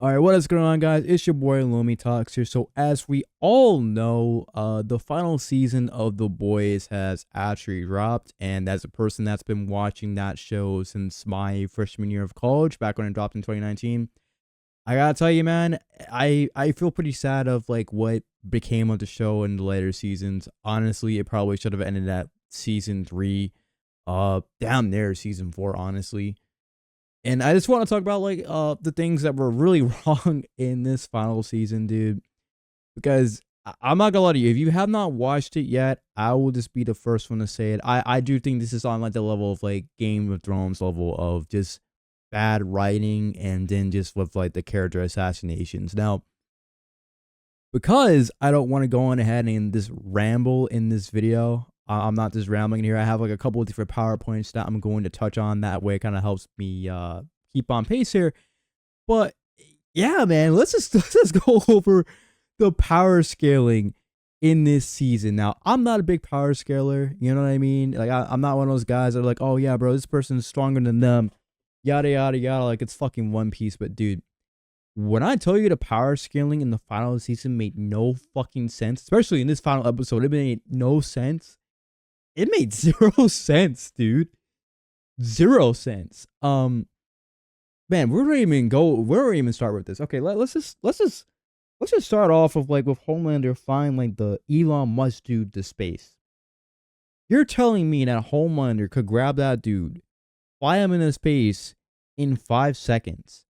All right, what is going on, guys? It's your boy Lomi Talks here. So, as we all know, the final season of The Boys has actually dropped, and as a person that's been watching that show since my freshman year of college, back when it dropped in 2019, I gotta tell you, man, I feel pretty sad of like what became of the show in the later seasons. Honestly, it probably should have ended at season 3, damn near season 4, honestly. And I just want to talk about like the things that were really wrong in this final season, dude. Because I'm not gonna lie to you, if you have not watched it yet, I will just be the first one to say it. I do think this is on like the level of like Game of Thrones level of just bad writing and then just with like the character assassinations. Now, because I don't want to go on ahead and just ramble in this video, I'm not just rambling here. I have like a couple of different PowerPoints that I'm going to touch on. That way it kind of helps me keep on pace here. But yeah, man, let's just go over the power scaling in this season. Now, I'm not a big power scaler, you know what I mean? Like I'm not one of those guys that are like, oh yeah, bro, this person's stronger than them, yada yada yada, like it's fucking One Piece. But dude, when I tell you the power scaling in the final season made no fucking sense, especially in this final episode, it made no sense. It made zero sense, dude. Zero sense. Man, we're not even go. Where do we even start with this? Okay, let's just start off of like with Homelander flying like the Elon Musk dude to space. You're telling me that Homelander could grab that dude, fly him into space in 5 seconds,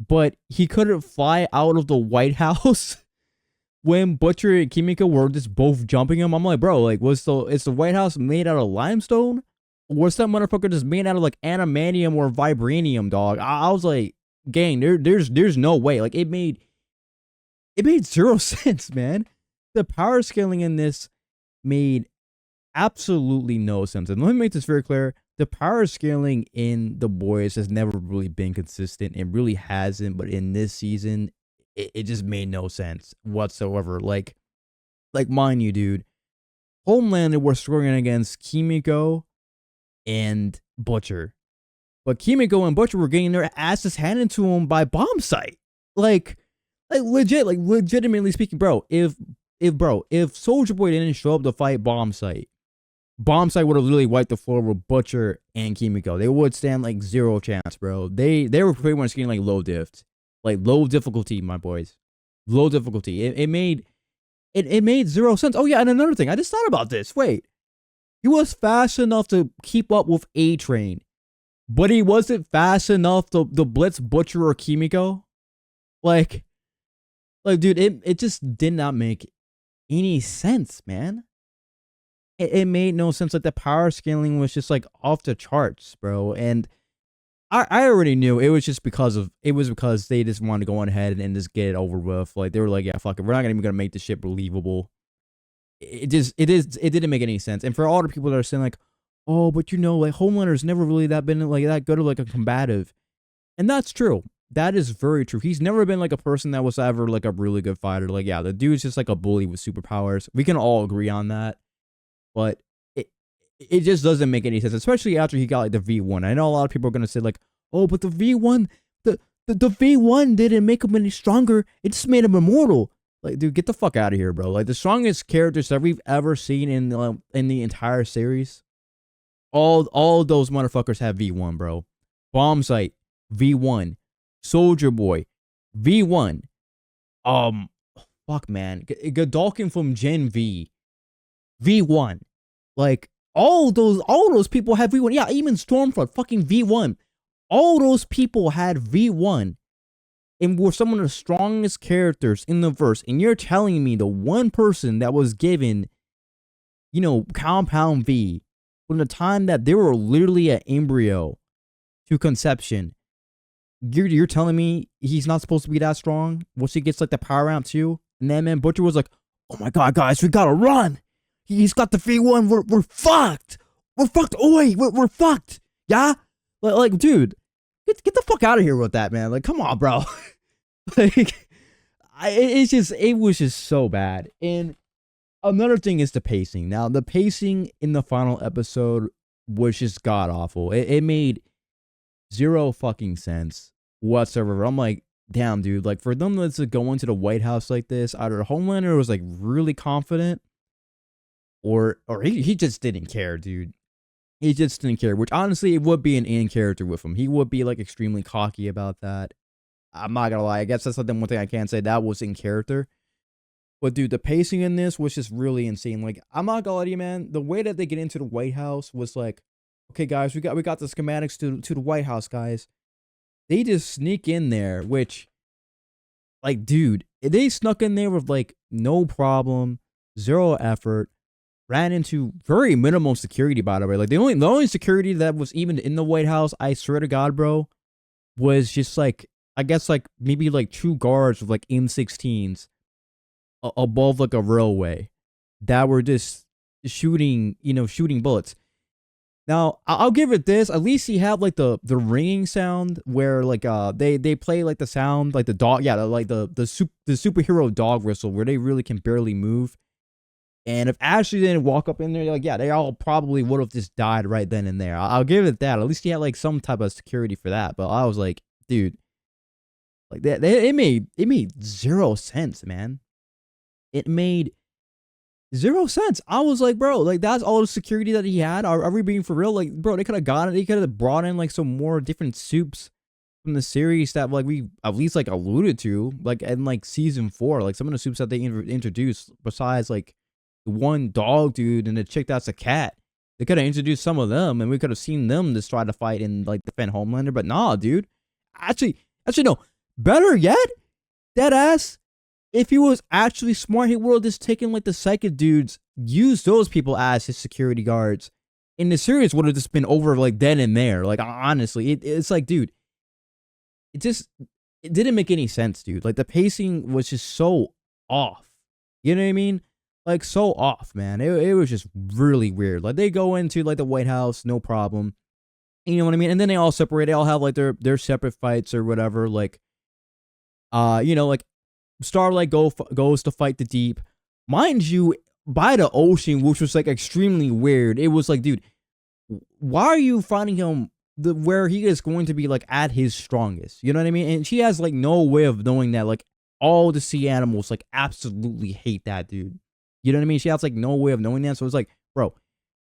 but he couldn't fly out of the White House when Butcher and Kimiko were just both jumping him? I'm like, bro, like, is the White House made out of limestone? Or was that motherfucker just made out of like adamantium or vibranium, dog? I was like, gang, there's no way. Like it made zero sense, man. The power scaling in this made absolutely no sense. And let me make this very clear. The power scaling in The Boys has never really been consistent. It really hasn't. But in this season, it just made no sense whatsoever. Like mind you, dude, Homelander was scoring against Kimiko and Butcher. But Kimiko and Butcher were getting their asses handed to them by Bomb Sight. Like legitimately speaking, bro, if Soldier Boy didn't show up to fight Bomb Sight would have literally wiped the floor with Butcher and Kimiko. They would stand like zero chance, bro. They were pretty much getting like low difficulty, my boys. Low difficulty. It made zero sense. Oh yeah, and another thing, I just thought about this. Wait, he was fast enough to keep up with A-Train, but he wasn't fast enough to blitz Butcher or Kimiko. Like, dude, it just did not make any sense, man. It made no sense. Like the power scaling was just like off the charts, bro. And I already knew it was just because they just wanted to go on ahead and just get it over with. Like they were like, yeah, fuck it, we're not even gonna make this shit believable. It didn't make any sense. And for all the people that are saying like, oh, but you know, like Homelander's never really been like that good of like a combative, and that's true. That is very true. He's never been like a person that was ever like a really good fighter. Like, yeah, the dude's just like a bully with superpowers. We can all agree on that. But it just doesn't make any sense, especially after he got like the V1. I know a lot of people are gonna say like, oh, but the V1, the V1 didn't make him any stronger. It just made him immortal. Like, dude, get the fuck out of here, bro. Like the strongest characters that we've ever seen in the entire series, all those motherfuckers have V1, bro. Bomb Sight, V1. Soldier Boy, V1. Fuck, man. Godalkin from Gen V, V1. Like all those people have V1. Yeah, even Stormfront, fucking V1. All those people had V1 and were some of the strongest characters in the verse. And you're telling me the one person that was given, you know, Compound V from the time that they were literally an embryo to conception, you're telling me he's not supposed to be that strong? Once he gets like the power amp too, and then man Butcher was like, oh my god, guys, we gotta run. He's got the V1. We're fucked. We're fucked. Oi, we're fucked. Yeah? Like, dude, get the fuck out of here with that, man. Like, come on, bro. Like, it was just so bad. And another thing is the pacing. Now, the pacing in the final episode was just god awful. It made zero fucking sense whatsoever. I'm like, damn, dude, like for them to go into the White House like this, either Homelander was like really confident, or he just didn't care, dude. He just didn't care, which honestly it would be an in character with him. He would be like extremely cocky about that. I'm not gonna lie. I guess that's something one thing I can't say that was in character. But dude, the pacing in this was just really insane. Like, I'm not gonna lie to you, man. The way that they get into the White House was like, okay, guys, we got the schematics to the White House, guys. They just sneak in there, which, like, dude, they snuck in there with like no problem, zero effort. Ran into very minimal security, by the way. Like, the only security that was even in the White House, I swear to God, bro, was just like, I guess like maybe like 2 guards with like M16s above like a railway that were just shooting, shooting bullets. Now, I'll give it this. At least he had like the ringing sound where like they play like the sound like the dog, yeah, like the superhero dog whistle where they really can barely move. And if Ashley didn't walk up in there, like, yeah, they all probably would have just died right then and there. I'll give it that. At least he had like some type of security for that. But I was like, dude, like that, it made 0 sense, man. It made 0 sense. I was like, bro, like that's all the security that he had. Are we being for real? Like, bro, they could have gotten it. They could have brought in like some more different soups from the series that like we at least like alluded to, like in like season 4, like some of the soups that they introduced besides like the one dog dude and the chick that's a cat. They could have introduced some of them, and we could have seen them just try to fight and like defend Homelander. But nah, dude. Actually, no. Better yet, that ass. If he was actually smart, he would have just taken like the psychic dudes, used those people as his security guards. And the series would have just been over like then and there. Like honestly, it's like, dude, it didn't make any sense, dude. Like the pacing was just so off. You know what I mean? Like so off, man. It was just really weird. Like they go into like the White House, no problem. You know what I mean? And then they all separate. They all have like their separate fights or whatever. Like, like Starlight goes to fight the Deep, mind you, by the ocean, which was like extremely weird. It was like, dude, why are you finding him where he is going to be like at his strongest? You know what I mean? And she has like no way of knowing that. Like all the sea animals like absolutely hate that dude. You know what I mean? She has like no way of knowing that. So it's like, bro,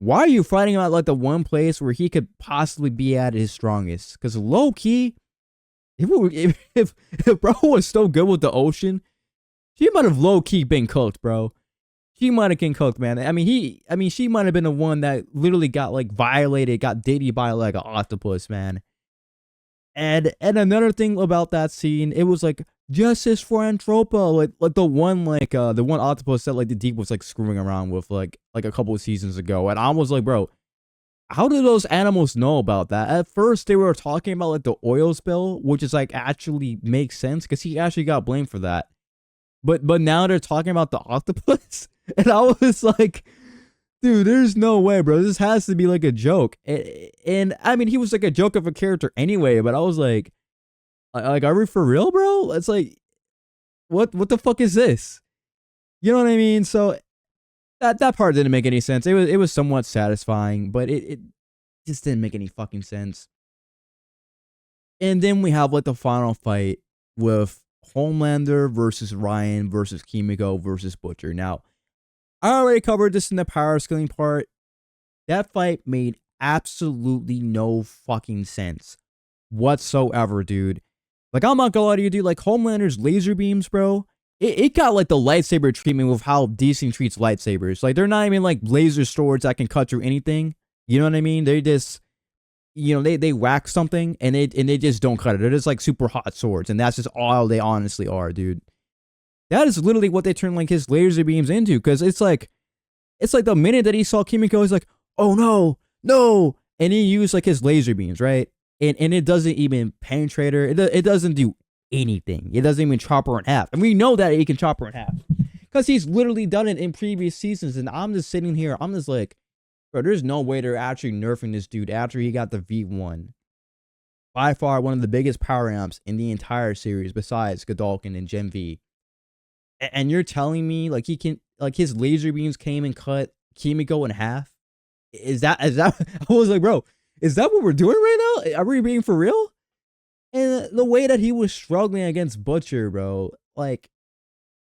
why are you fighting him at like the one place where he could possibly be at his strongest? Because low key, if bro was so good with the ocean, she might have low key been cooked, bro. She might have been cooked, man. She might have been the one that literally got like violated, got dated by like an octopus, man. And another thing about that scene, it was like justice for Anthropa, like the one octopus that like the Deep was like screwing around with like a couple of seasons ago, and I was like, bro, how do those animals know about that? At first, they were talking about like the oil spill, which is like actually makes sense because he actually got blamed for that. But now they're talking about the octopus, and I was like, dude, there's no way, bro. This has to be like a joke. And I mean, he was like a joke of a character anyway. But I was like, are we for real, bro? It's like, what the fuck is this? You know what I mean? So that part didn't make any sense. It was somewhat satisfying, but it just didn't make any fucking sense. And then we have like the final fight with Homelander versus Ryan versus Kimiko versus Butcher. Now, I already covered this in the power scaling part. That fight made absolutely no fucking sense whatsoever, dude. Like, I'm not gonna lie to you, dude. Like, Homelander's laser beams, bro, it got like the lightsaber treatment with how DC treats lightsabers. Like, they're not even like laser swords that can cut through anything. You know what I mean? They just, they whack something and they just don't cut it. They're just like super hot swords, and that's just all they honestly are, dude. That is literally what they turn like his laser beams into, because it's like the minute that he saw Kimiko, he's like, oh no, and he used like his laser beams, right? And it doesn't even penetrate her. It doesn't do anything. It doesn't even chop her in half. And we know that he can chop her in half because he's literally done it in previous seasons. And I'm just sitting here, I'm just like, bro, there's no way they're actually nerfing this dude after he got the V1. By far one of the biggest power amps in the entire series besides Godolkin and Gen V. And you're telling me like he can, like his laser beams came and cut Kimiko in half? Is that I was like, bro, is that what we're doing right now? Are we being for real? And the way that he was struggling against Butcher, bro, like,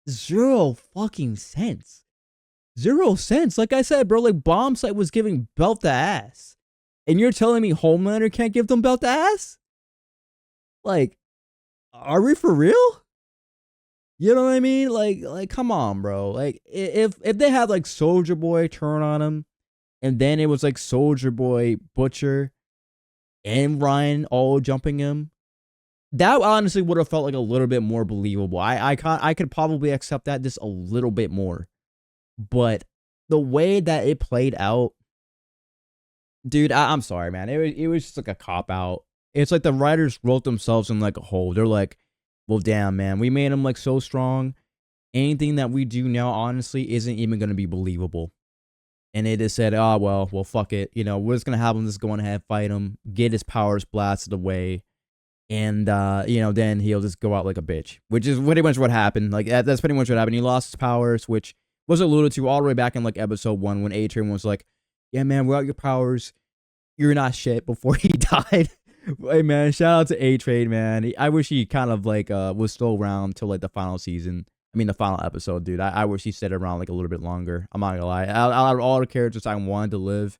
zero fucking sense. 0 cents. Like I said, bro, like Bombsight was giving belt to ass. And you're telling me Homelander can't give them belt to ass? Like, are we for real? You know what I mean? Like, come on, bro. Like, if they had like Soldier Boy turn on him, and then it was like Soldier Boy, Butcher, and Ryan all jumping him, that honestly would have felt like a little bit more believable. I could probably accept that just a little bit more. But the way that it played out, dude, I'm sorry, man. It was just like a cop out. It's like the writers wrote themselves in like a hole. They're like, well, damn, man, we made him like so strong. Anything that we do now, honestly, isn't even gonna be believable. And they just said, oh well, fuck it. You know, we're just gonna have him just go ahead, fight him, get his powers blasted away, and you know, then he'll just go out like a bitch, which is pretty much what happened. Like that's pretty much what happened. He lost his powers, which was alluded to all the way back in like episode 1 when A-Train was like, yeah, man, without your powers, you're not shit, before he died. Hey, man, shout out to A-Train, man. I wish he kind of like was still around till like the final season. I mean, the final episode, dude. I wish he stayed around like a little bit longer. I'm not gonna lie. Out of all the characters I wanted to live,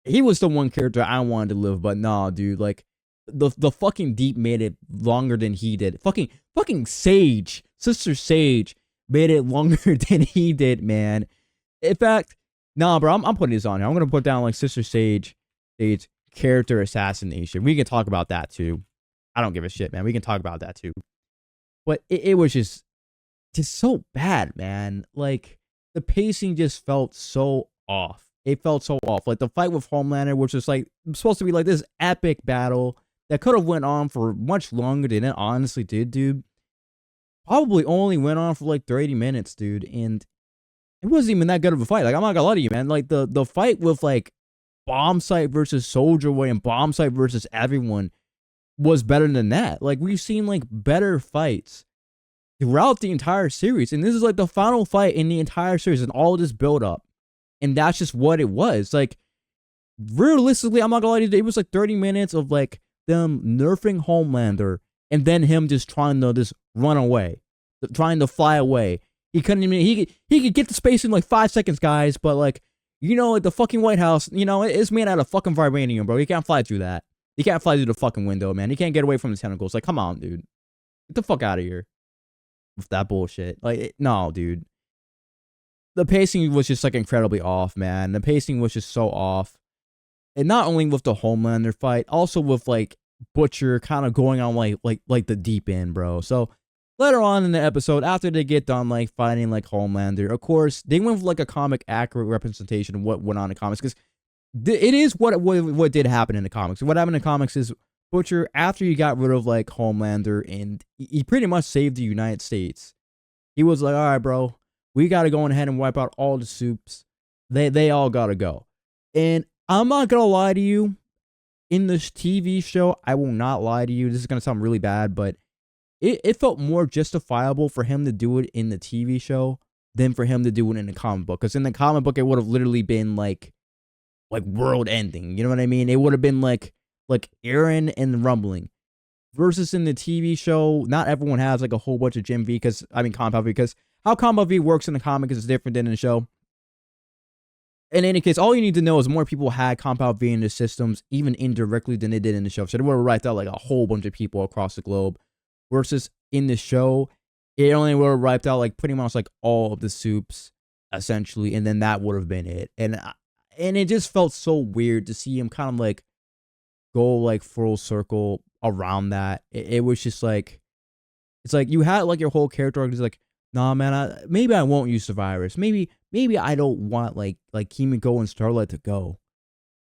he was the one character I wanted to live. But nah, dude, like the fucking Deep made it longer than he did. Fucking Sage, Sister Sage, made it longer than he did, man. In fact, nah, bro, I'm putting this on here. I'm gonna put down like Sister Sage character assassination. We can talk about that too. I don't give a shit, man. We can talk about that too. But it was just so bad, man. Like the pacing just felt so off. It felt so off. Like the fight with Homelander, which was like supposed to be like this epic battle that could have went on for much longer than it honestly did, dude. Probably only went on for like 30 minutes, dude. And it wasn't even that good of a fight. Like, I'm not gonna lie to you, man. Like the fight with like Bombsight versus Soldier Boy and Bombsight versus everyone was better than that. Like, we've seen like better fights throughout the entire series, and this is like the final fight in the entire series and all this build up, and that's just what it was. Like, realistically, I'm not gonna lie to you, it was like 30 minutes of like them nerfing Homelander and then him just trying to just run away, trying to fly away. He couldn't even, he could get the space in like 5 seconds, guys, but like, you know, like the fucking White House, you know, it's made out of fucking vibranium, bro. You can't fly through that. You can't fly through the fucking window, man. You can't get away from the tentacles. Like, come on, dude. Get the fuck out of here with that bullshit. Like, no, dude. The pacing was just like incredibly off, man. The pacing was just so off. And not only with the Homelander fight, also with like Butcher kind of going on like the deep end, bro. So later on in the episode, after they get done like fighting like Homelander, of course they went with like a comic accurate representation of what went on in the comics, because it is what did happen in the comics. What happened in the comics is Butcher, after he got rid of like Homelander and he pretty much saved the United States, he was like, all right, bro, we got to go ahead and wipe out all the soups. They all got to go. And I'm not gonna lie to you, in this TV show, I will not lie to you, this is gonna sound really bad, but it felt more justifiable for him to do it in the TV show than for him to do it in the comic book. Because in the comic book, it would have literally been like world ending. You know what I mean? It would have been like Aaron and Rumbling. Versus in the TV show, not everyone has like a whole bunch of Gem V, Compound V, because how Compound V works in the comic is different than in the show. In any case, all you need to know is more people had Compound V in the systems, even indirectly, than they did in the show. So they would have wiped out like a whole bunch of people across the globe. Versus in the show, it only would have wiped out like pretty much like all of the soups, essentially, and then that would have been it. And it just felt so weird to see him kind of like go like full circle around that. It was just like, it's like you had like your whole character arc is like, nah, man, maybe I won't use the virus. Maybe I don't want like Kimiko and Starlight to go.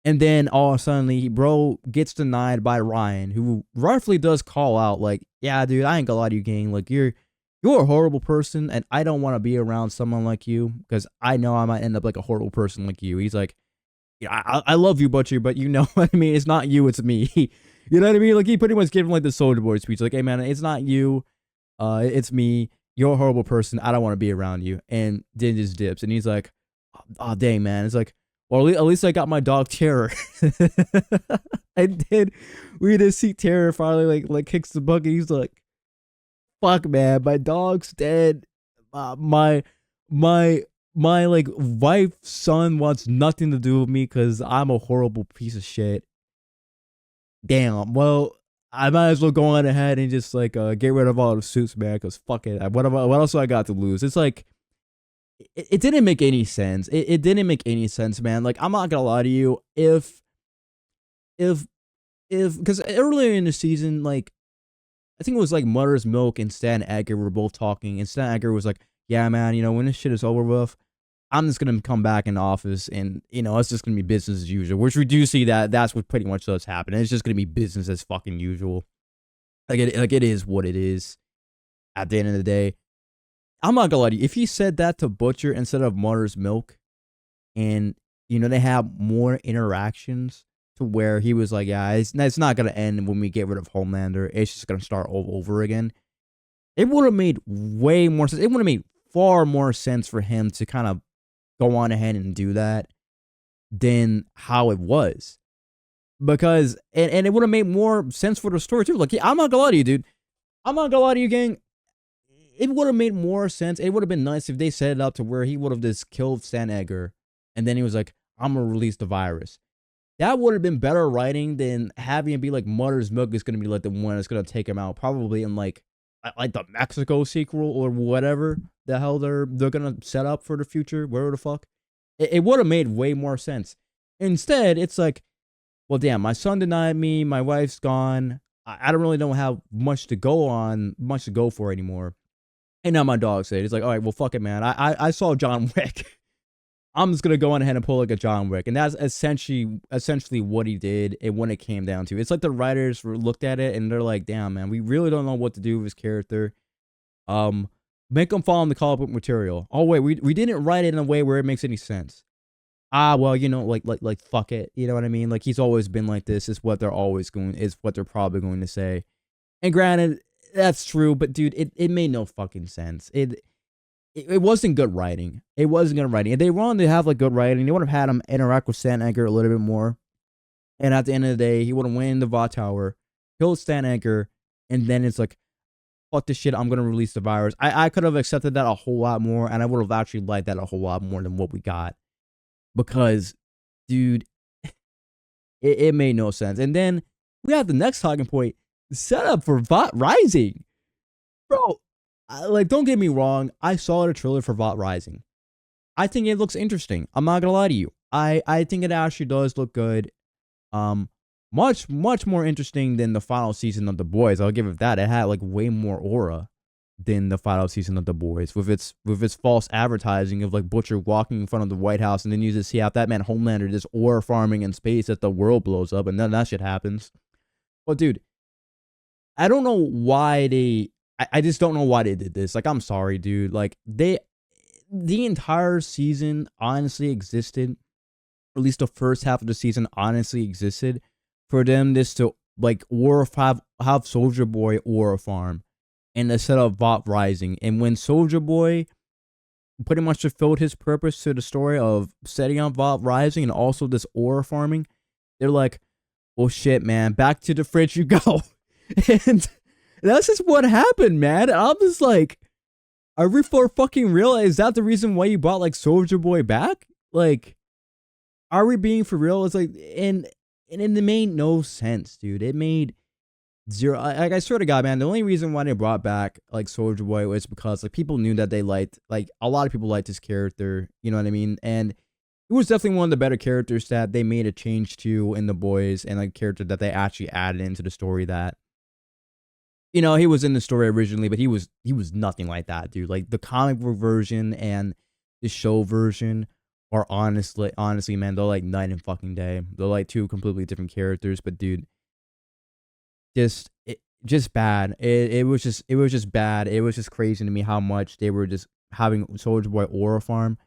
And then all of a sudden, bro gets denied by Ryan, who rightfully does call out like, yeah, dude, I ain't gonna lie to you, gang. Like, you're a horrible person, and I don't want to be around someone like you, because I know I might end up like a horrible person like you. He's like, yeah, I love you, Butcher, but you know what I mean? It's not you, it's me. You know what I mean? Like, he pretty much gave him like the Soldier Boy speech. Like, hey, man, it's not you. It's me. You're a horrible person. I don't want to be around you. And then just dips. And he's like, oh, dang, man. It's like, Or at least I got my dog Terror. And then we just see Terror finally like kicks the bucket. He's like, "Fuck, man, my dog's dead. My my my like wife's son wants nothing to do with me because I'm a horrible piece of shit. Damn. Well, I might as well go on ahead and just like get rid of all the suits, man. Because fuck it. What else do I got to lose? It's like it didn't make any sense. It didn't make any sense, man. Like I'm not gonna lie to you. If because earlier in the season, like I think it was like Mother's Milk and Stan Edgar were both talking, and Stan Edgar was like, "Yeah, man, you know when this shit is over with, I'm just gonna come back in the office, and you know it's just gonna be business as usual." Which we do see that that's what pretty much does happen. It's just gonna be business as fucking usual. Like it is what it is. At the end of the day, I'm not gonna lie to you. If he said that to Butcher instead of Mother's Milk, and you know they have more interactions to where he was like, "Yeah, it's not gonna end when we get rid of Homelander. It's just gonna start all over again." It would have made way more sense. It would have made far more sense for him to kind of go on ahead and do that than how it was. Because, and it would have made more sense for the story too. Like, I'm not gonna lie to you, dude. I'm not gonna lie to you, gang. It would have made more sense. It would have been nice if they set it up to where he would have just killed Stan Edgar. And then he was like, "I'm gonna release the virus." That would have been better writing than having it be like Mother's Milk is gonna be like the one that's gonna take him out. Probably in like the Mexico sequel or whatever the hell they're gonna set up for the future, wherever the fuck. It would have made way more sense. Instead, it's like, well, damn, my son denied me, my wife's gone. I don't really don't have much to go for anymore. And now my dog said, it's like, all right, well, fuck it, man. I saw John Wick. I'm just gonna go on ahead and pull like a John Wick, and that's essentially what he did. And when it came down to, it's like the writers looked at it and they're like, "Damn, man, we really don't know what to do with his character. Make him fall in the comic book material. Oh wait, we didn't write it in a way where it makes any sense. Well, you know, like fuck it, you know what I mean? Like he's always been like this. Is what they're probably going to say. And granted, that's true, but dude, it made no fucking sense. It wasn't good writing. It wasn't good writing. If they wanted to have like good writing, they would have had him interact with Stan Edgar a little bit more. And at the end of the day, he would have went in the VOD tower, killed Stan Edgar, and then it's like, fuck this shit, I'm gonna release the virus. I could have accepted that a whole lot more, and I would have actually liked that a whole lot more than what we got. Because, dude, it made no sense. And then we have the next talking point, set up for VOD Rising. Bro, like, don't get me wrong. I saw the trailer for VOD Rising. I think it looks interesting. I'm not gonna lie to you. I think it actually does look good. Much more interesting than the final season of The Boys. I'll give it that. It had like way more aura than the final season of The Boys with its false advertising of like Butcher walking in front of the White House, and then you just see how that man Homelander just aura farming in space that the world blows up, and then that shit happens. But dude, I don't know why I just don't know why they did this. Like, I'm sorry, dude. Like, the entire season honestly existed, or at least the first half of the season honestly existed, for them just to, like, have Soldier Boy aura farm, and to set up VOD Rising. And when Soldier Boy pretty much fulfilled his purpose to the story of setting up VOD Rising and also this aura farming, they're like, well, shit, man, back to the fridge you go. And that's just what happened, man. I'm just like, are we for fucking real? Is that the reason why you brought like Soldier Boy back? Like, are we being for real? It's like, and it made no sense, dude. It made zero. Like, I swear to God, man, the only reason why they brought back like Soldier Boy was because like people knew that they liked, like, a lot of people liked his character. You know what I mean? And it was definitely one of the better characters that they made a change to in The Boys, and like character that they actually added into the story that, you know, he was in the story originally, but he was nothing like that, dude. Like, the comic book version and the show version are honestly, man, they're like night and fucking day. They're like two completely different characters, but dude, just bad. It was just bad. It was just crazy to me how much they were just having Soldier Boy aura farm.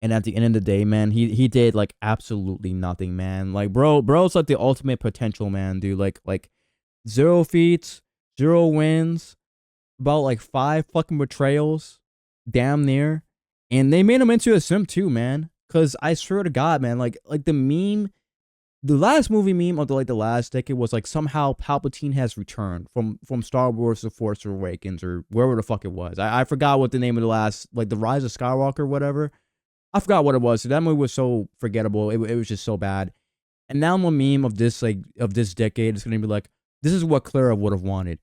And at the end of the day, man, he did like absolutely nothing, man. Like, bro's like the ultimate potential man, dude. Like 0 feats, 0 wins, about like 5 fucking betrayals, damn near. And they made him into a simp too, man. Cause I swear to God, man, like the meme, the last movie meme of the last decade was like somehow Palpatine has returned from Star Wars: The Force Awakens or wherever the fuck it was. I forgot what the name of the last, like the Rise of Skywalker or whatever. I forgot what it was. So that movie was so forgettable. It was just so bad. And now the meme of this decade is gonna be like, this is what Clara would have wanted.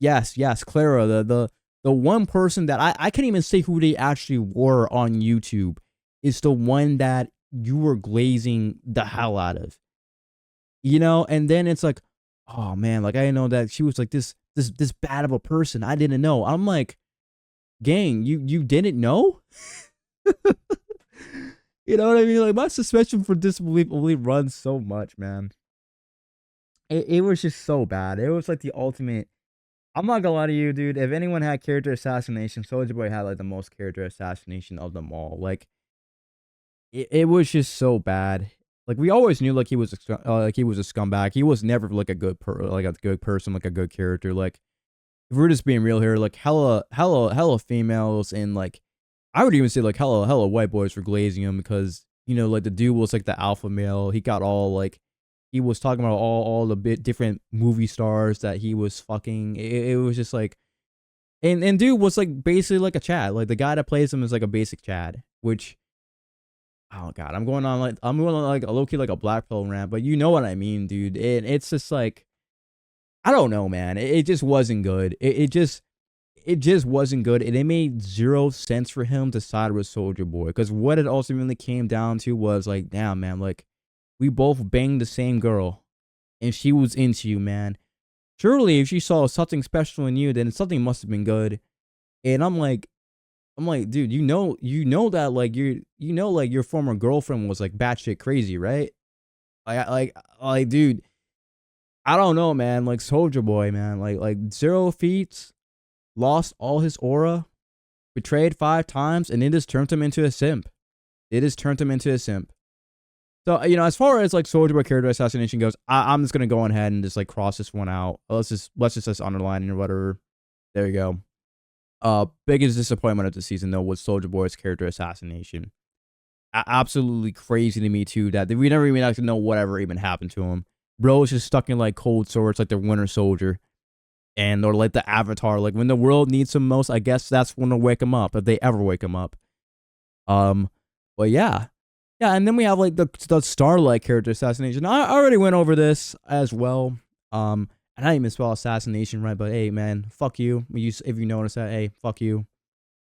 Yes, Clara, the one person that I can't even say who they actually were on YouTube, is the one that you were glazing the hell out of. You know, and then it's like, oh man, like I didn't know that she was like this bad of a person. I didn't know. I'm like, gang, you didn't know? You know what I mean? Like my suspension for disbelief only runs so much, man. It was just so bad. It was like the ultimate. I'm not gonna lie to you, dude. If anyone had character assassination, Soulja Boy had like the most character assassination of them all. Like it was just so bad. Like we always knew like he was a scumbag. He was never like a good person, like a good character. Like if we're just being real here, like hella females and like I would even say like hella white boys were glazing him because you know like the dude was like the alpha male. He got all like he was talking about all the bit different movie stars that he was fucking. It was just like and dude was like basically like a Chad. Like the guy that plays him is like a basic Chad, which oh god, I'm going on like a low key like a black pill rant, but you know what I mean, dude. It's just like I don't know, man. It just wasn't good. It just wasn't good, and it made zero sense for him to side with Soldier Boy. Because what it ultimately came down to was like, damn, man, like we both banged the same girl, and she was into you, man. Surely, if she saw something special in you, then something must have been good. And I'm like, dude, you know that like like your former girlfriend was like batshit crazy, right? Like, dude, I don't know, man. Like Soldier Boy, man, like 0 feet, lost all his aura, betrayed 5 times, and it just turned him into a simp. It just turned him into a simp. So you know, as far as like Soldier Boy character assassination goes, I'm just gonna go on ahead and just like cross this one out. Let's just underline it or whatever. There you go. Biggest disappointment of the season though was Soldier Boy's character assassination. Absolutely crazy to me too that we never even actually know whatever even happened to him. Bro is just stuck in like cold swords like the Winter Soldier, and or like the Avatar. Like when the world needs him most, I guess that's when they'll wake him up if they ever wake him up. But yeah, and then we have like the Starlight character assassination. I already went over this as well. And I didn't even spell assassination right, but hey, man, fuck you. If you notice that, hey, fuck you.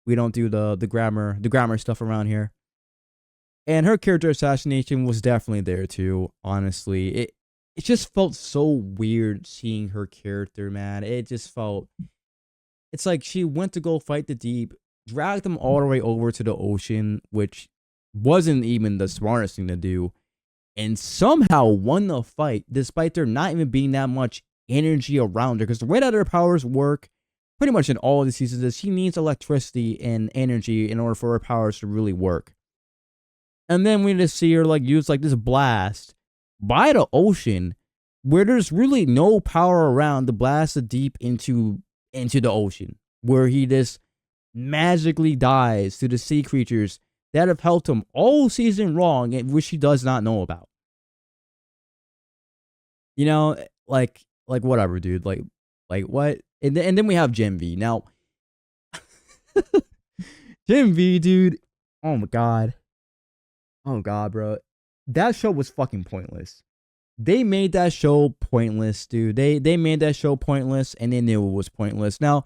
We don't do the grammar stuff around here. And her character assassination was definitely there too. Honestly, it just felt so weird seeing her character, man. It just felt. It's like she went to go fight the Deep, dragged them all the way over to the ocean, which wasn't even the smartest thing to do, and somehow won the fight despite there not even being that much energy around her. Because the way that her powers work pretty much in all of the seasons is she needs electricity and energy in order for her powers to really work. And then we just see her like use like this blast by the ocean where there's really no power around to blast the Deep into the ocean, where he just magically dies to the sea creatures that have helped him all season long and which he does not know about. You know, like whatever, dude. Like what? And then we have Gen V. Now, Gen V, dude. Oh my god. Oh god, bro. That show was fucking pointless. They made that show pointless, dude. They made that show pointless, and they knew it was pointless. Now,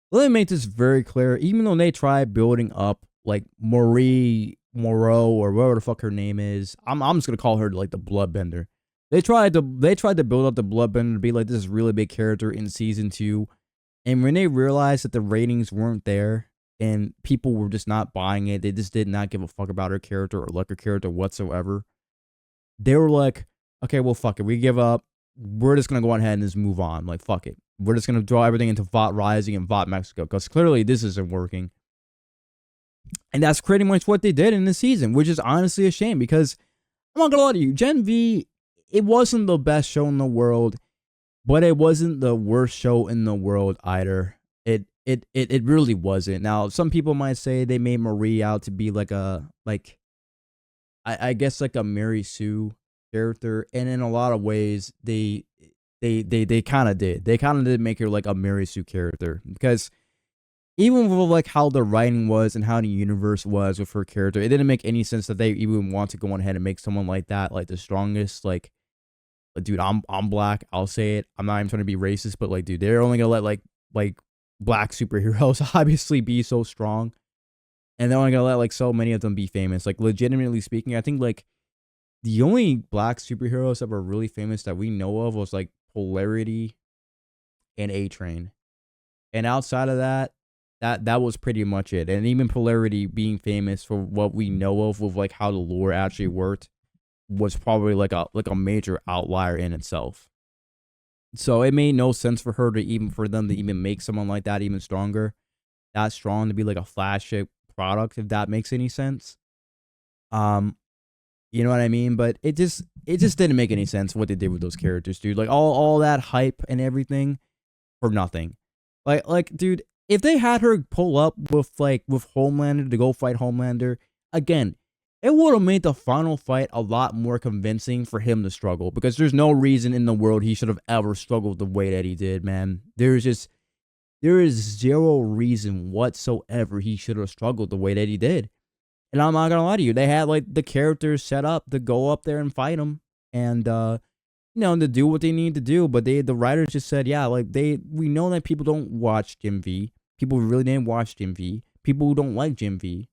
let me make this very clear. Even though they tried building up like Marie Moreau or whatever the fuck her name is, I'm just gonna call her like the Bloodbender. They tried to build up the Bloodbender to be like this really big character in season 2, and when they realized that the ratings weren't there and people were just not buying it, they just did not give a fuck about her character or like her character whatsoever. They were like, okay, well fuck it, we give up. We're just gonna go ahead and just move on. Like fuck it, we're just gonna draw everything into VOT Rising and VOT Mexico because clearly this isn't working. And that's pretty much what they did in this season, which is honestly a shame because I'm not gonna lie to you, Gen V, it wasn't the best show in the world, but it wasn't the worst show in the world either. It really wasn't. Now, some people might say they made Marie out to be like I guess like a Mary Sue character, and in a lot of ways they kind of did. They kind of did make her like a Mary Sue character, because even with like how the writing was and how the universe was with her character, it didn't make any sense that they even want to go on ahead and make someone like that like the strongest. Like, dude, I'm black. I'll say it. I'm not even trying to be racist, but like, dude, they're only gonna let like black superheroes obviously be so strong, and they're only gonna let like so many of them be famous. Like, legitimately speaking, I think like the only black superheroes that were really famous that we know of was like Polarity and A Train, and outside of that, that was pretty much it. And even Polarity being famous for what we know of with like how the lore actually worked was probably like a major outlier in itself. So it made no sense for her to even for them to even make someone like that even stronger, that strong to be like a flagship product, if that makes any sense. Um, you know what I mean? But it just didn't make any sense what they did with those characters, dude. Like all that hype and everything for nothing. Like dude, if they had her pull up with Homelander to go fight Homelander again, it would have made the final fight a lot more convincing for him to struggle, because there's no reason in the world he should have ever struggled the way that he did, man. There is zero reason whatsoever he should have struggled the way that he did. And I'm not gonna lie to you, they had like the characters set up to go up there and fight him, and to do what they need to do. But the writers just said, yeah, like we know that people don't watch Jim V. People really didn't watch Jim V. People who don't like Jim V.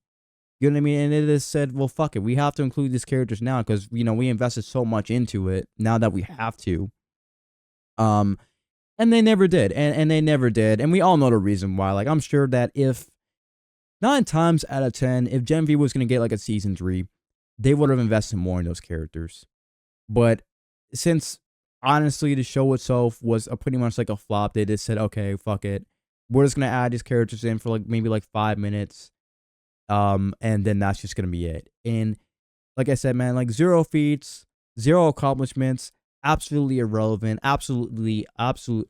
You know what I mean? And it just said, well, fuck it, we have to include these characters now because we invested so much into it. Now that we have to, um, and they never did, and they never did, and we all know the reason why. Like, I'm sure that if 9 times out of 10, if Gen V was gonna get like a season 3, they would have invested more in those characters. But since honestly the show itself was pretty much like a flop, they just said, okay, fuck it, we're just gonna add these characters in for like maybe like 5 minutes, and then that's just gonna be it. And like I said, man, like zero feats, zero accomplishments, absolutely irrelevant, absolute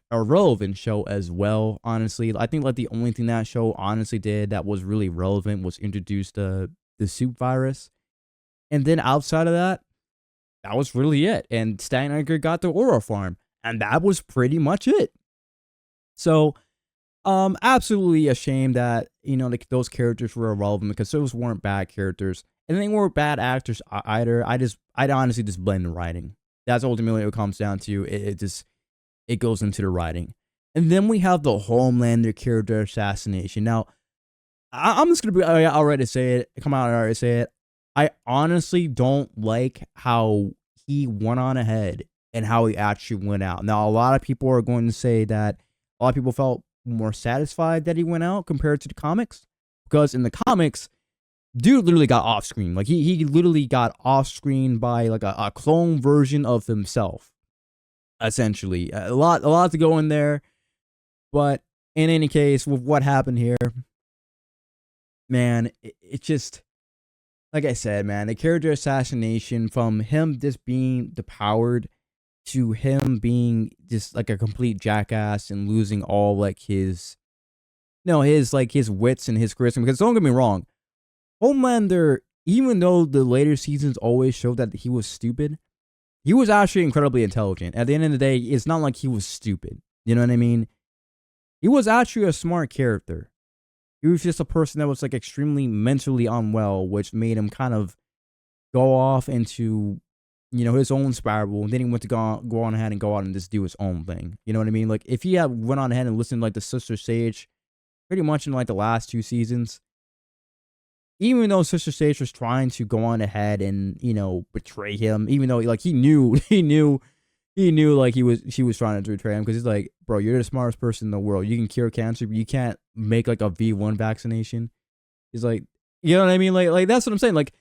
irrelevant show as well. Honestly, I think like the only thing that show honestly did that was really relevant was introduce the soup virus, and then outside of that, that was really it. And Stagnaker got the Aura farm, and that was pretty much it. So, absolutely ashamed that like those characters were irrelevant, because those weren't bad characters, and they weren't bad actors either. I'd honestly just blame the writing. That's ultimately what it comes down to. It goes into the writing, and then we have the Homelander character assassination. Now, I'm just gonna be. I already say it. Come on, I already say it. I honestly don't like how he went on ahead and how he actually went out. Now, a lot of people are going to say that a lot of people felt more satisfied that he went out compared to the comics, because in the comics, dude literally got off screen. Like he literally got off screen by like a clone version of himself, essentially. A lot to go in there, but in any case, with what happened here, man, it just, like I said, man, the character assassination, from him just being depowered to him being just like a complete jackass and losing all like his wits and his charisma. Because don't get me wrong, Homelander, even though the later seasons always showed that he was stupid, he was actually incredibly intelligent. At the end of the day, it's not like he was stupid. You know what I mean? He was actually a smart character. He was just a person that was like extremely mentally unwell, which made him kind of go off into, his own spiral. And then he went to go on ahead and go out and just do his own thing. You know what I mean? Like, if he had went on ahead and listened to like the Sister Sage, pretty much in like the last 2 seasons, even though Sister Sage was trying to go on ahead and, betray him, even though like he knew like she was trying to betray him, because he's like, bro, you're the smartest person in the world. You can cure cancer, but you can't make like a V1 vaccination. He's like, you know what I mean? Like that's what I'm saying. Like,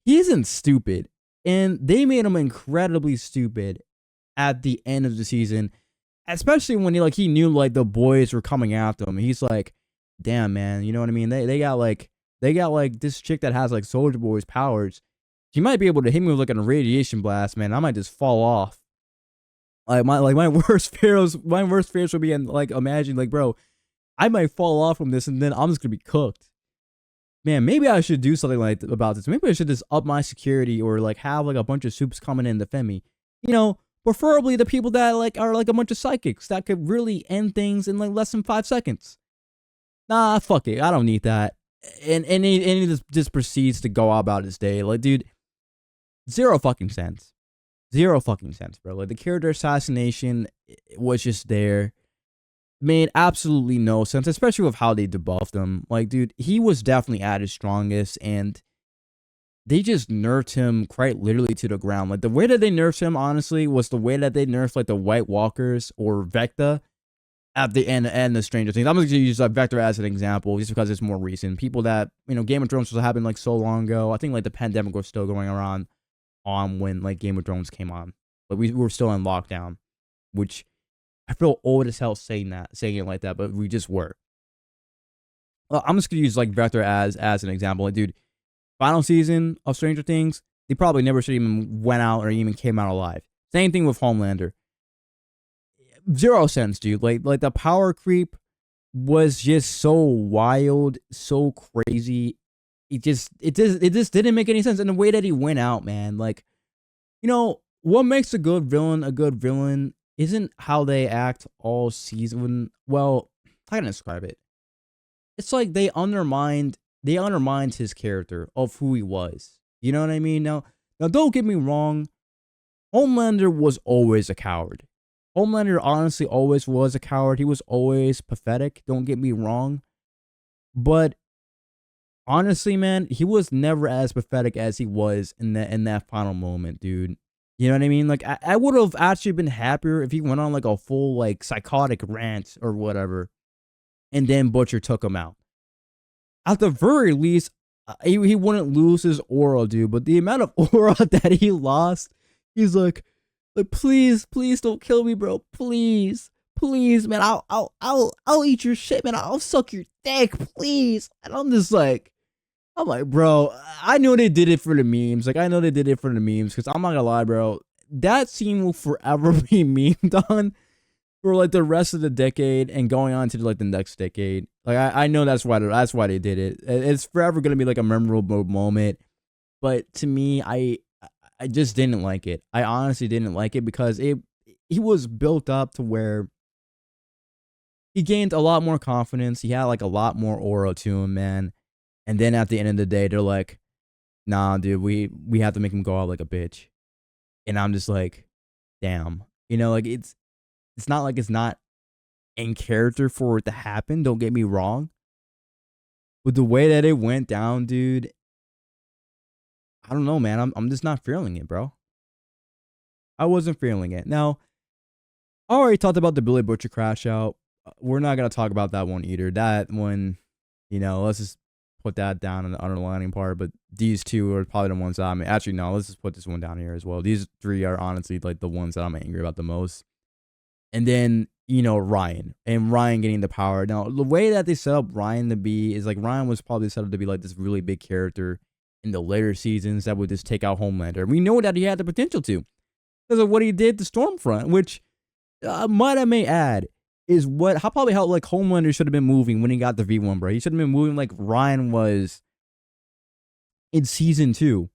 he isn't stupid, and they made him incredibly stupid at the end of the season, especially when he knew like the boys were coming after him. He's like, damn, man, you know what I mean? They got like this chick that has like Soldier Boy's powers. She might be able to hit me with like a radiation blast, man. I might just fall off. Like my worst fears would be, and like, imagine like, bro, I might fall off from this and then I'm just gonna be cooked. man, maybe I should do something like about this. Maybe I should just up my security or like have like a bunch of soups coming in to defend me. You know, preferably the people that like are like a bunch of psychics that could really end things in like less than 5 seconds. Nah, fuck it. I don't need that. And he just proceeds to go about his day. Like, dude, zero fucking sense. Zero fucking sense, bro. Like the character assassination was just there. Made absolutely no sense, especially with how they debuffed him. Like, dude, he was definitely at his strongest, and they just nerfed him quite literally to the ground. Like, the way that they nerfed him, honestly, was the way that they nerfed, like, the White Walkers or Vecta at the end of Stranger Things. I'm just going to use, like, Vector as an example, just because it's more recent. People that, you know, Game of Thrones was happening, like, so long ago. I think, like, the pandemic was still going around on when, like, Game of Thrones came on. But we were still in lockdown, which I feel old as hell saying it like that, but we just were. Well, I'm just gonna use like Vector as an example. Like, dude, final season of Stranger Things, they probably never should even went out or even came out alive. Same thing with Homelander. Zero sense, dude. Like the power creep was just so wild, so crazy. It just didn't make any sense. And the way that he went out, man, like, you know, what makes a good villain isn't how they act all season. Well, how can I describe it? It's like they undermined his character of who he was. You know what I mean? Now don't get me wrong. Homelander was always a coward. Homelander honestly always was a coward. He was always pathetic. Don't get me wrong. But honestly, man, he was never as pathetic as he was in that final moment, dude. You know what I mean? Like, I would have actually been happier if he went on like a full like psychotic rant or whatever, and then Butcher took him out. At the very least, he wouldn't lose his aura, dude. But the amount of aura that he lost, he's like please don't kill me, bro. Please, man. I'll eat your shit, man. I'll suck your dick, please. And I'm like, bro, I know they did it for the memes. Like, I know they did it for the memes, because I'm not gonna lie, bro. That scene will forever be memed on for like the rest of the decade and going on to like the next decade. Like, I know that's why they did it. It's forever gonna be like a memorable moment. But to me, I just didn't like it. I honestly didn't like it because he was built up to where he gained a lot more confidence. He had like a lot more aura to him, man. And then at the end of the day, they're like, nah, dude, we have to make him go out like a bitch. And I'm just like, damn. You know, like it's not like it's not in character for it to happen. Don't get me wrong. But the way that it went down, dude, I don't know, man. I'm just not feeling it, bro. I wasn't feeling it. Now, I already talked about the Billy Butcher crash out. We're not gonna talk about that one either. That one, you know, let's just put that down in the underlining part. But these two are probably the ones that I'm actually no. Let's just put this one down here as well. These three are honestly like the ones that I'm angry about the most. And then, you know, Ryan getting the power. Now, the way that they set up Ryan to be is like Ryan was probably set up to be like this really big character in the later seasons that would just take out Homelander. We know that he had the potential to because of what he did to Stormfront, which might I may add is how like Homelander should have been moving when he got the V1, bro. He should have been moving like Ryan was in season 2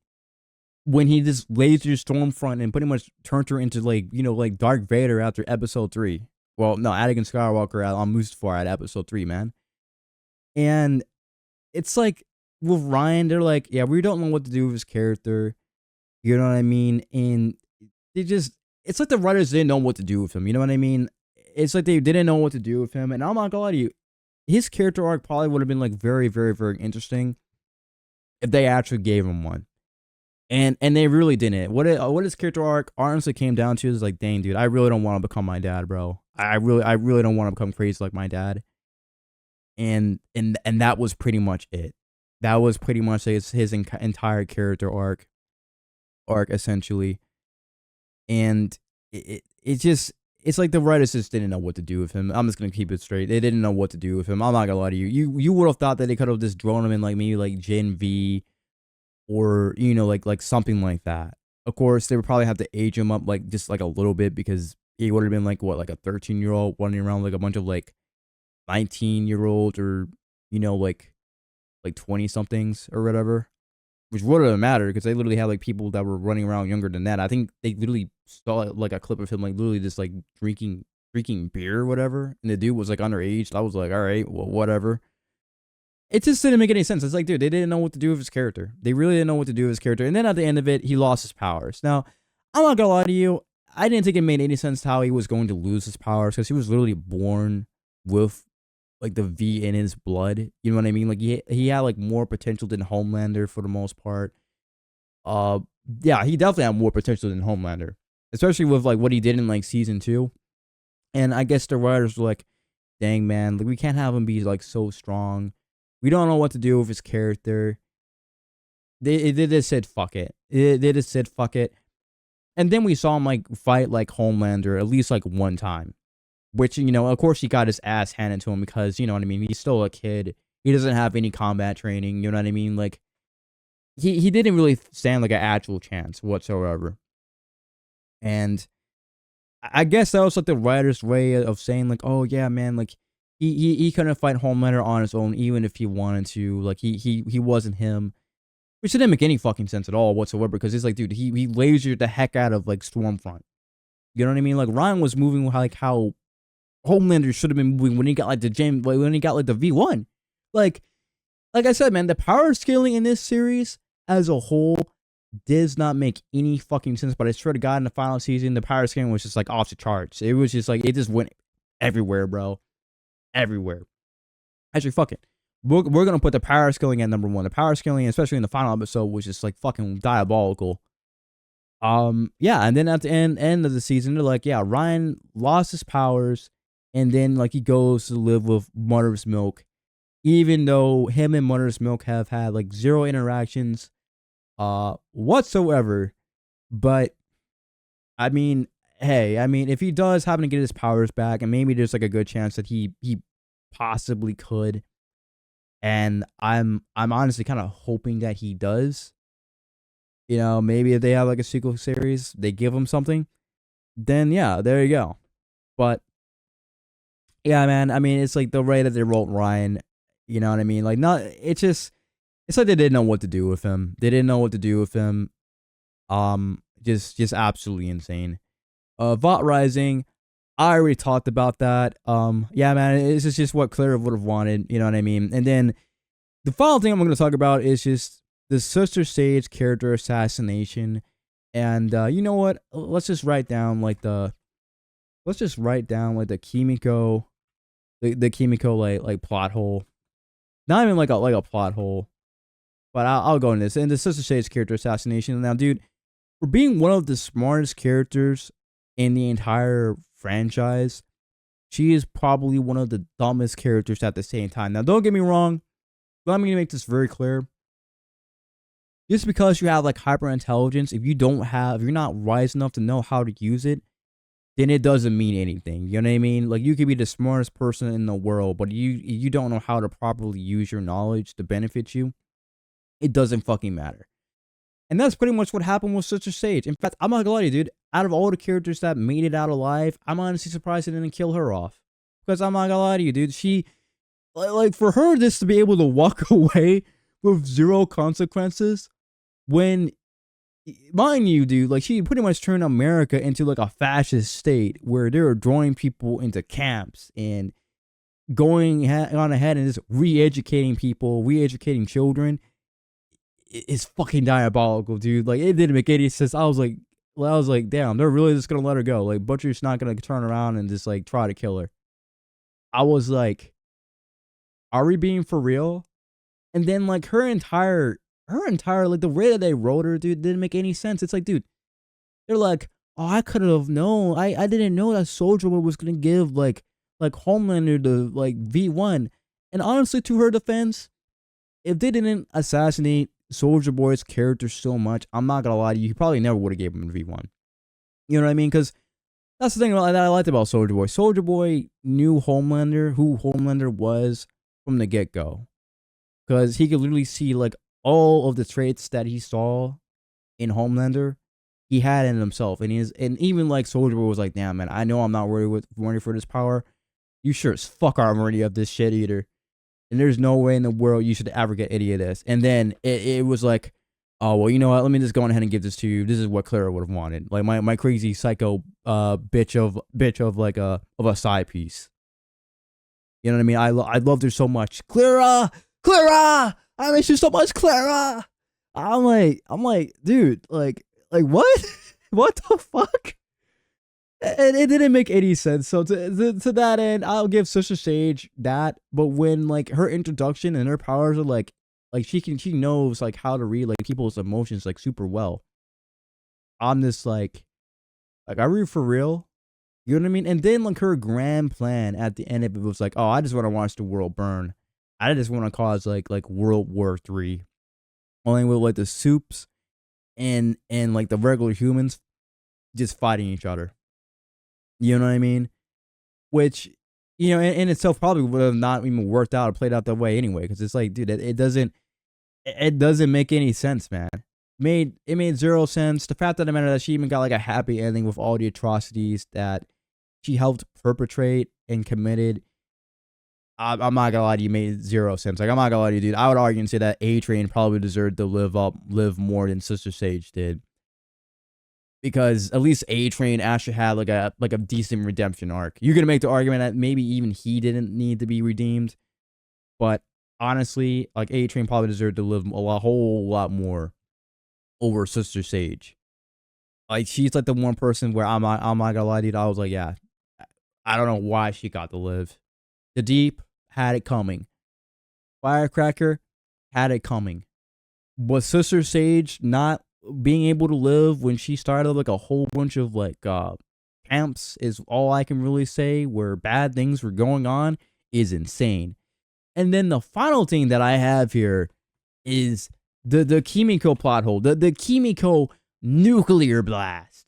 when he just lasered Stormfront and pretty much turned her into like, you know, like Darth Vader after episode 3. Well, no, Anakin Skywalker on Mustafar at episode 3, man. And it's like with Ryan, they're like, yeah, we don't know what to do with his character. You know what I mean? And it's like the writers didn't know what to do with him. You know what I mean? It's like they didn't know what to do with him. And I'm not gonna lie to you, his character arc probably would have been like very, very, very interesting if they actually gave him one. And they really didn't. What his character arc honestly came down to is like, dang, dude, I really don't want to become my dad, bro. I really don't want to become crazy like my dad. And that was pretty much it. That was pretty much his entire character arc essentially. And it's like the writers just didn't know what to do with him. I'm just gonna keep it straight. They didn't know what to do with him. I'm not gonna lie to you. You would have thought that they could have just drawn him in like maybe like Gen V, or you know like something like that. Of course, they would probably have to age him up like just like a little bit because he would have been like what, like a 13-year-old running around like a bunch of like 19-year-olds or you know like like 20 somethings or whatever, which wouldn't matter because they literally had like people that were running around younger than that. I think they literally saw like a clip of him like literally just like drinking beer or whatever, and the dude was like underage. I was like, all right, well, whatever. It just didn't make any sense. It's like, dude, they didn't know what to do with his character. They really didn't know what to do with his character. And then at the end of it, he lost his powers. Now, I'm not gonna lie to you, I didn't think it made any sense how he was going to lose his powers because he was literally born with like the V in his blood. You know what I mean? Like he had like more potential than Homelander for the most part. Uh, yeah, he definitely had more potential than Homelander, especially with like what he did in like season 2. And I guess the writers were like, "Dang man, like we can't have him be like so strong. We don't know what to do with his character." They just said fuck it. They just said fuck it. And then we saw him like fight like Homelander at least like one time, which, you know, of course he got his ass handed to him because, you know what I mean, he's still a kid. He doesn't have any combat training, you know what I mean? Like he didn't really stand like an actual chance whatsoever. And I guess that was like the writer's way of saying like, oh yeah, man, like he couldn't fight Homelander on his own even if he wanted to. Like he wasn't him. Which didn't make any fucking sense at all whatsoever because it's like, dude, he lasered the heck out of like Stormfront. You know what I mean? Like Ryan was moving like how Homelander should have been moving when he got like when he got like the V1. Like I said, man, the power scaling in this series as a whole does not make any fucking sense. But I swear to God, in the final season, the power scaling was just like off the charts. It was just like it just went everywhere, bro, everywhere. Actually, fuck it. We're gonna put the power scaling at number 1. The power scaling, especially in the final episode, was just like fucking diabolical. Yeah, and then at the end of the season, they're like, yeah, Ryan lost his powers, and then like he goes to live with Mother's Milk, even though him and Mother's Milk have had like 0 interactions, whatsoever. But I mean, hey, I mean, if he does happen to get his powers back, and maybe there's like a good chance that he possibly could. And I'm honestly kind of hoping that he does. You know, maybe if they have like a sequel series, they give him something. Then yeah, there you go. But yeah, man, I mean, it's like the way that they wrote Ryan. You know what I mean? Like, not. It's just. It's like they didn't know what to do with him. They didn't know what to do with him. Just absolutely insane. Vought Rising. I already talked about that. Yeah, man, this is just what Clara would have wanted. You know what I mean? And then the final thing I'm going to talk about is just the Sister Sage character assassination. And you know what? Let's just write down like the Kimiko, the Kimiko like plot hole. Not even like a plot hole, but I'll go into this. And the Sister Sage character assassination. Now, dude, for being one of the smartest characters in the entire franchise, she is probably one of the dumbest characters at the same time. Now, don't get me wrong, but I'm going to make this very clear. Just because you have like hyper intelligence, if you're not wise enough to know how to use it, then it doesn't mean anything. You know what I mean? Like, you could be the smartest person in the world, but you don't know how to properly use your knowledge to benefit you, it doesn't fucking matter. And that's pretty much what happened with Sister Sage. In fact, I'm not gonna lie to you, dude. Out of all the characters that made it out alive, I'm honestly surprised they didn't kill her off. Because I'm not gonna lie to you, dude. She, like, for her just to be able to walk away with 0 consequences, when, mind you, dude, like, she pretty much turned America into like a fascist state where they were drawing people into camps and going on ahead and just re-educating people, re-educating children. It's fucking diabolical, dude. Like, it didn't make any sense. I was like, damn, they're really just gonna let her go. Like, Butcher's not gonna turn around and just like try to kill her. I was like, are we being for real? And then like her entire like the way that they wrote her, dude, didn't make any sense. It's like, dude, they're like, oh, I could have known. I didn't know that Soldier Boy was gonna give like Homelander the like V1. And honestly, to her defense, if they didn't assassinate Soldier Boy's character so much, I'm not gonna lie to you, he probably never would have gave him a V1. You know what I mean? Because that's the thing that I liked about Soldier Boy. Soldier Boy knew Homelander, who Homelander was from the get-go. Because he could literally see like all of the traits that he saw in Homelander, he had in himself. And even like Soldier Boy was like, damn man, I know I'm not ready for this power. You sure as fuck aren't ready of this shit either. and there's no way in the world you should ever get any of this. And then it was like, oh well, you know what? Let me just go on ahead and give this to you. This is what Clara would have wanted. Like my crazy psycho bitch of like a side piece. You know what I mean? I loved her so much. Clara, I miss you so much, Clara. I'm like, dude, like what? What the fuck? And it didn't make any sense. So to that end, I'll give Sister Sage that. But when like her introduction and her powers are like she knows like how to read like people's emotions like super well. I'm just like are we for real? You know what I mean? And then like her grand plan at the end of it was like, oh, I just want to watch the world burn. I just want to cause like World War III. Only with like the soups and like the regular humans just fighting each other. You know what I mean? Which, you know, in itself probably would have not even worked out or played out that way anyway. Because it's like, dude, it doesn't make any sense, man. It made zero sense. The fact of the matter that she even got like a happy ending with all the atrocities that she helped perpetrate and committed. I'm not gonna lie to you, made zero sense. Like I'm not gonna lie to you, dude. I would argue and say that A-Train probably deserved to live more than Sister Sage did. Because at least A-Train actually had like a decent redemption arc. You're gonna make the argument that maybe even he didn't need to be redeemed, but honestly, like A-Train probably deserved to live a whole lot more over Sister Sage. Like she's like the one person where I'm not gonna lie to you, I was like, yeah, I don't know why she got to live. The Deep had it coming. Firecracker had it coming. But Sister Sage not being able to live when she started like a whole bunch of like camps is all I can really say where bad things were going on is insane. And then the final thing that I have here is the Kimiko plot hole, the Kimiko nuclear blast.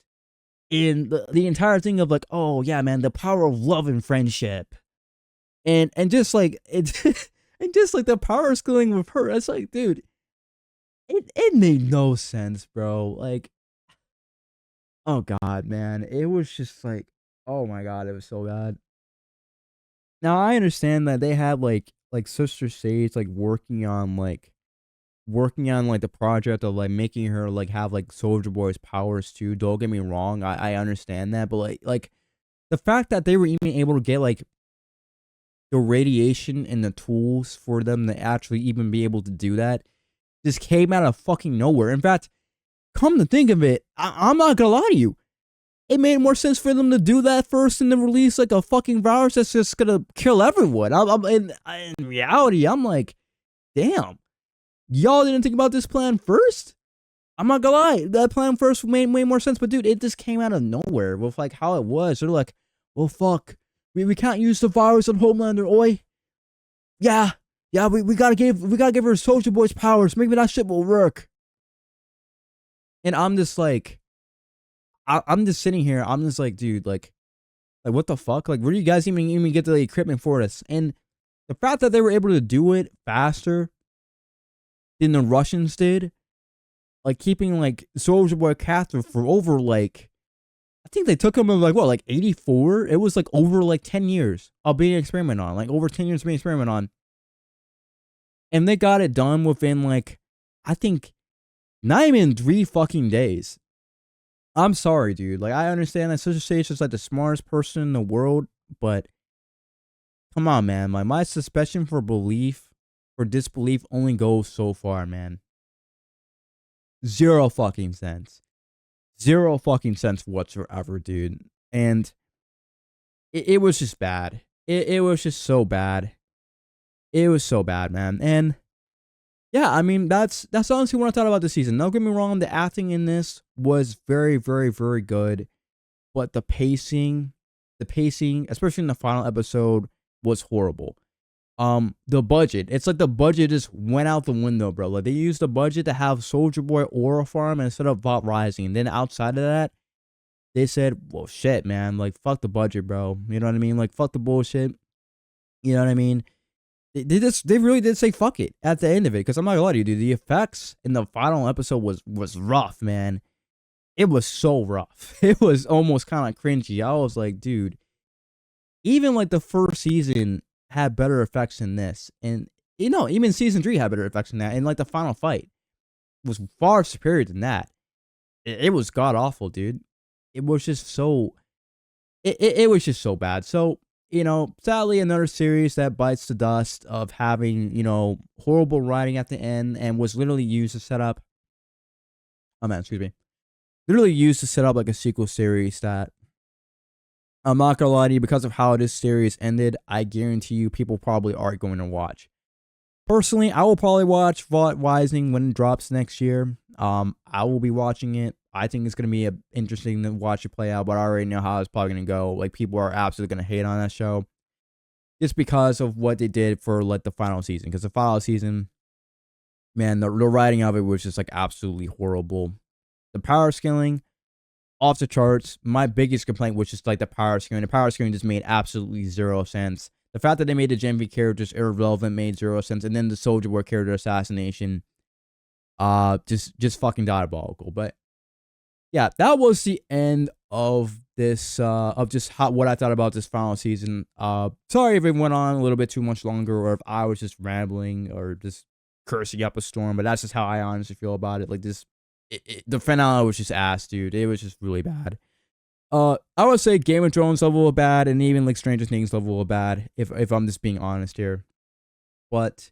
In the entire thing of like, oh yeah, man, the power of love and friendship. And just like it and just like the power scaling with her, it's like, dude, it made no sense, bro. Like, oh god, man. It was just like, oh my god, it was so bad. Now I understand that they had like Sister Sage like working on like the project of like making her like have like Soldier Boy's powers too. Don't get me wrong, I understand that, but like the fact that they were even able to get like the radiation and the tools for them to actually even be able to do that just came out of fucking nowhere. In fact, come to think of it, I'm not gonna lie to you, it made more sense for them to do that first and then release like a fucking virus that's just gonna kill everyone. In reality, I'm like, damn, y'all didn't think about this plan first? I'm not gonna lie, that plan first made way more sense, but dude, it just came out of nowhere with like how it was. They're like, well, fuck, we can't use the virus on Homelander, oi. Yeah, we gotta give her Soldier Boy's powers. Maybe that shit will work. And I'm just like, I'm just sitting here. I'm just like, dude, like what the fuck? Like, where do you guys even get the equipment for this? And the fact that they were able to do it faster than the Russians did, like keeping like Soldier Boy captive for over like, I think they took him like what, like 84? It was like over like 10 years of being experimented on, like over 10 years being experimented on. And they got it done within like, I think not even 3 fucking days. I'm sorry, dude. Like, I understand that Sister Sage is like the smartest person in the world, but come on, man. Like, my suspicion for disbelief only goes so far, man. Zero fucking sense. Zero fucking sense whatsoever, dude. And it was just bad. It was just so bad. It was so bad, man. And yeah, I mean, that's honestly what I thought about this season. Don't get me wrong, the acting in this was very, very, very good. But the pacing, especially in the final episode, was horrible. The budget, it's like the budget just went out the window, bro. Like, they used the budget to have Soldier Boy Aura Farm instead of Vought Rising. And then outside of that, they said, well, shit, man. Like, fuck the budget, bro. You know what I mean? Like, fuck the bullshit. You know what I mean? They really did say fuck it at the end of it. Because I'm not gonna lie to you, dude. The effects in the final episode was rough, man. It was so rough. It was almost kind of cringy. I was like, dude, even like the first season had better effects than this. And even season 3 had better effects than that. And like the final fight was far superior than that. It was god awful, dude. It was just so it was just so bad. So, sadly, another series that bites the dust of having, horrible writing at the end and was literally used to set up. Oh man, excuse me. Literally used to set up like a sequel series that I'm not gonna lie to you, because of how this series ended, I guarantee you people probably are going to watch. Personally, I will probably watch Vault Rising when it drops next year. I will be watching it. I think it's gonna be interesting to watch it play out, but I already know how it's probably gonna go. Like, people are absolutely gonna hate on that show just because of what they did for like the final season. Because the final season, man, the writing of it was just like absolutely horrible. The power scaling, off the charts. My biggest complaint was just like the power scaling. The power scaling just made absolutely zero sense. The fact that they made the Gen V characters irrelevant made zero sense, and then the Soldier Boy character assassination, just fucking diabolical. But yeah, that was the end of this, of just what I thought about this final season. Sorry if it went on a little bit too much longer, or if I was just rambling or just cursing up a storm. But that's just how I honestly feel about it. Like this, the finale was just ass, dude. It was just really bad. I would say Game of Thrones level of bad, and even like Stranger Things level of bad, if I'm just being honest here. But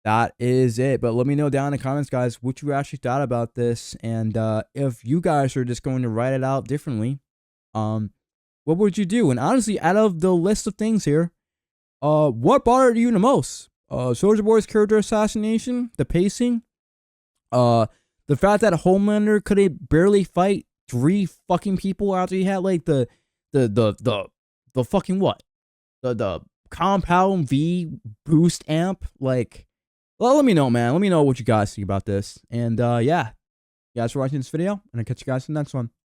that is it. But let me know down in the comments, guys, what you actually thought about this, and if you guys are just going to write it out differently, what would you do? And honestly, out of the list of things here, what bothered you the most? Soldier Boy's character assassination, the pacing, the fact that Homelander could barely fight 3 fucking people after he had like the fucking what? The compound V boost amp. Like, well, let me know, man. Let me know what you guys think about this. And yeah, you guys for watching this video, and I'll catch you guys in the next one.